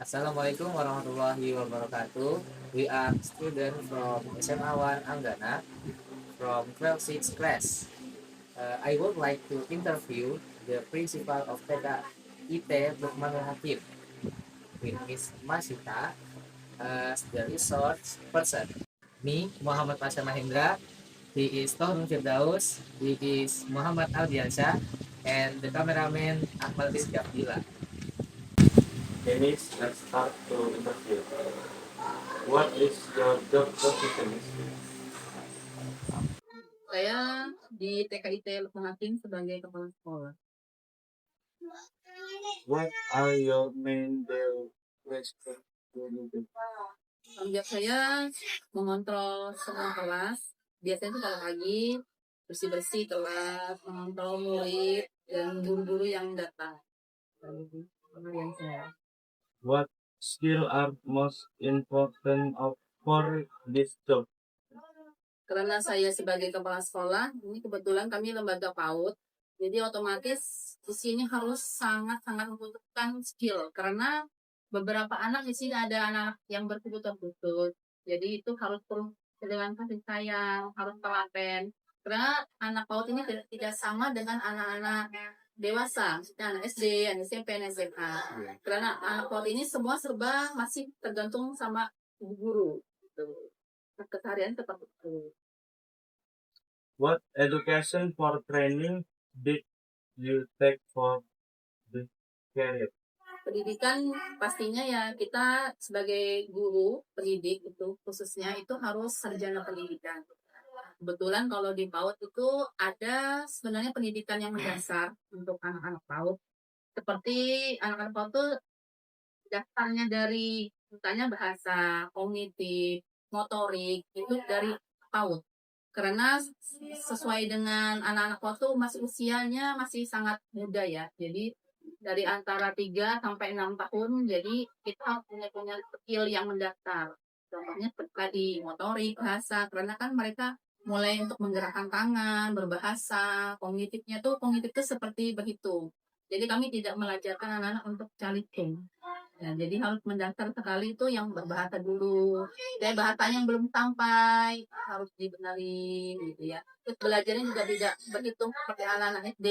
Assalamualaikum warahmatullahi wabarakatuh. We are student from SMA 1 Anggana from 12 class. I would like to interview the principal of TKIT Lukmanul Hakim with Miss Masita as the resource person. Me, Muhammad Pasha Mahendra. He is Tauhun Firdaus. He is Muhammad Aldiansyah. And the cameraman Akmal Rizky Abdillah. Dennis, let's start to interview. What is your job position? Saya di TKIT Lukman Hakim sebagai kepala sekolah. What are your main daily responsibilities? Tanggung jawab saya mengontrol semua kelas. Biasanya itu kalau pagi bersih-bersih kelas, mengontrol murid dan guru-guru yang datang. Pekerjaan saya. What skill are most important for this job? Karena saya sebagai kepala sekolah, ini kebetulan kami lembaga PAUD, jadi otomatis di sini harus sangat-sangat membutuhkan skill. Karena beberapa anak di sini ada anak yang berkebutuhan khusus, jadi itu harus perlu dengan kasih sayang, harus telaten. Karena anak PAUD ini tidak sama dengan anak-anak dewasa, anak SD, anak SMP, anak SMA. Karena anak PAUD ini semua serba masih tergantung sama ibu guru. Gitu. Keseharian seperti itu. What education for training did you take for this career? Pendidikan pastinya ya kita sebagai guru pendidik itu khususnya itu harus sarjana pendidikan. Kebetulan kalau di PAUD itu ada sebenarnya pendidikan yang mendasar untuk anak-anak PAUD. Seperti anak-anak PAUD itu dasarnya dari misalnya bahasa, kognitif, motorik itu dari PAUD. Karena sesuai dengan anak-anak PAUD itu masih usianya masih sangat muda ya. Jadi dari antara 3 sampai 6 tahun, jadi kita punya skill yang mendasar. Contohnya seperti tadi, motorik, bahasa, karena kan mereka mulai untuk menggerakkan tangan, berbahasa, kognitif itu seperti begitu. Jadi kami tidak mengajarkan anak-anak untuk calitung. Ya, jadi harus mendasar sekali itu yang berbahasa dulu. Dan bahasanya yang belum sampai harus dibenarin gitu ya. Terus belajarnya juga tidak berhitung seperti anak-anak SD.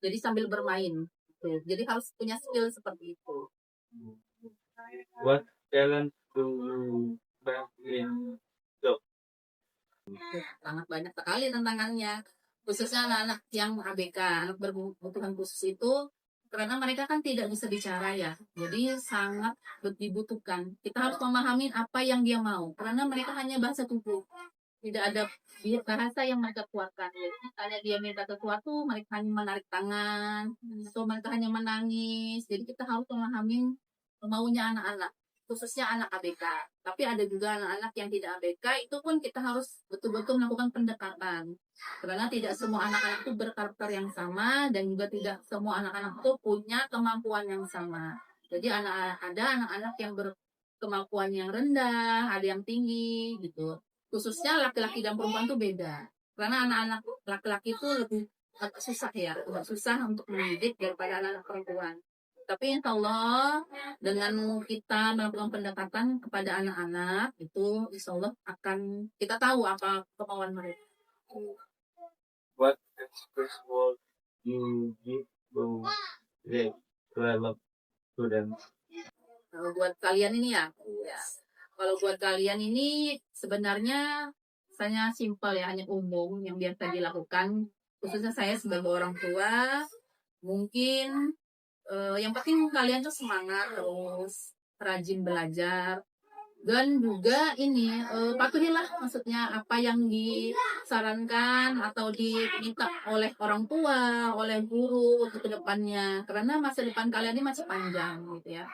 Jadi sambil bermain. Gitu. Jadi harus punya skill seperti itu. What talent do you have in job? Sangat banyak sekali tantangannya. Khususnya anak-anak yang ABK, anak berkebutuhan khusus itu karena mereka kan tidak bisa bicara ya, jadi sangat dibutuhkan. Kita harus memahami apa yang dia mau, karena mereka hanya bahasa tubuh, tidak ada bahasa yang mereka kuatkan. Jadi misalnya dia minta sesuatu, mereka hanya menarik tangan, atau mereka hanya menangis. Jadi kita harus memahami maunya anak-anak, khususnya anak ABK. Tapi ada juga anak-anak yang tidak ABK, itu pun kita harus betul-betul melakukan pendekatan. Karena tidak semua anak-anak itu berkarakter yang sama dan juga tidak semua anak-anak itu punya kemampuan yang sama. Jadi ada anak-anak yang berkemampuan yang rendah, ada yang tinggi gitu. Khususnya laki-laki dan perempuan itu beda. Karena anak-anak laki-laki itu lebih agak susah ya, agak susah untuk mendidik daripada anak-anak perempuan. Tapi insya Allah dengan kita melakukan pendekatan kepada anak-anak itu insya Allah akan kita tahu apa kemauan mereka. What express would you give to develop students? Kalau buat kalian ini ya, kalau buat kalian ini sebenarnya saya simpel ya, hanya umum yang biasa dilakukan. Khususnya saya sebagai orang tua, mungkin yang penting kalian tuh semangat terus, rajin belajar. Dan juga ini patuhilah maksudnya apa yang disarankan atau diminta oleh orang tua, oleh guru untuk kedepannya. Karena masa depan kalian ini masih panjang gitu ya.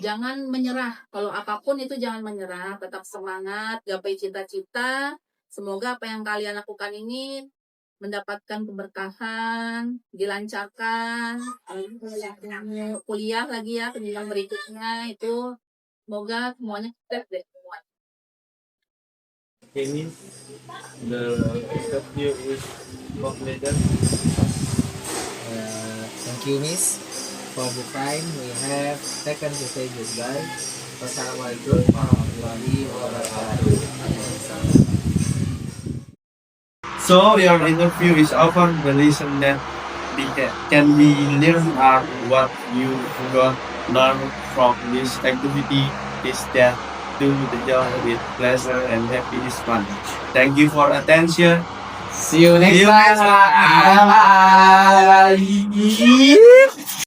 Jangan menyerah. Kalau apapun itu jangan menyerah. Tetap semangat, gapai cita-cita. Semoga apa yang kalian lakukan ini mendapatkan keberkahan, dilancarkan, kuliah lagi ya, jenjang berikutnya itu semoga semuanya sukses deh semua. Ini the interview is completed. Thank you, Miss. For the time we have taken to say goodbye. Wassalamualaikum warahmatullahi wabarakatuh. So your interview is over. The lesson that can be learned are what you got learn from this activity is that do the job with pleasure and happy is fun. Thank you for attention. See you next See you time. next time. Bye.